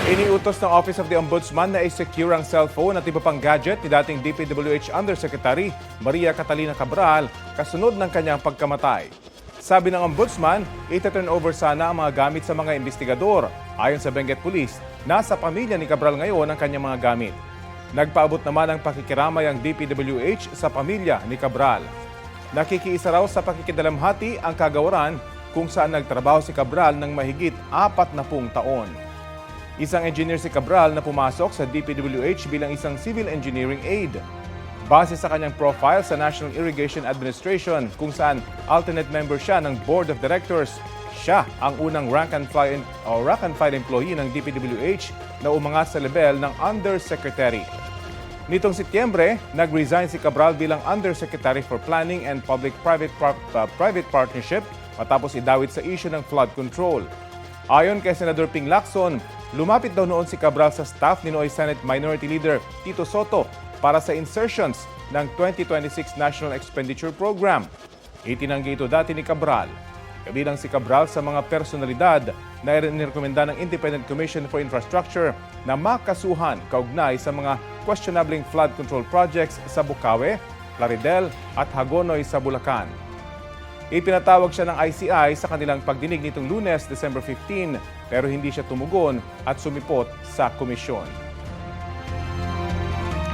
Iniutos ng Office of the Ombudsman na i-secure ang cellphone at iba pang gadget ni dating DPWH Undersecretary Maria Catalina Cabral kasunod ng kanyang pagkamatay. Sabi ng Ombudsman, ita-turn over sana ang mga gamit sa mga investigador. Ayon sa Benguet Police, nasa pamilya ni Cabral ngayon ang kanyang mga gamit. Nagpaabot naman ang pakikiramay ang DPWH sa pamilya ni Cabral. Nakikiisa raw sa pakikidalamhati ang kagawaran kung saan nagtrabaho si Cabral ng mahigit 40 taon. Isang engineer si Cabral na pumasok sa DPWH bilang isang civil engineering aide. Base sa kanyang profile sa National Irrigation Administration kung saan alternate member siya ng Board of Directors, siya ang unang rank and file employee ng DPWH na umangat sa level ng Undersecretary. Nitong Setyembre, nag-resign si Cabral bilang Undersecretary for Planning and Public-Private Partnership matapos idawit sa issue ng flood control. Ayon kay Senador Ping Lacson, lumapit daw noon si Cabral sa staff ni Noy Senate Minority Leader Tito Soto para sa insertions ng 2026 National Expenditure Program. Itinanggi ito dati ni Cabral. Kabilang si Cabral sa mga personalidad na inirekomenda ng Independent Commission for Infrastructure na makasuhan kaugnay sa mga questionabling flood control projects sa Bukawe, Plaridel at Hagonoy sa Bulacan. Ipinatawag siya ng ICI sa kanilang pagdinig nitong Lunes, December 15, pero hindi siya tumugon at sumipot sa komisyon.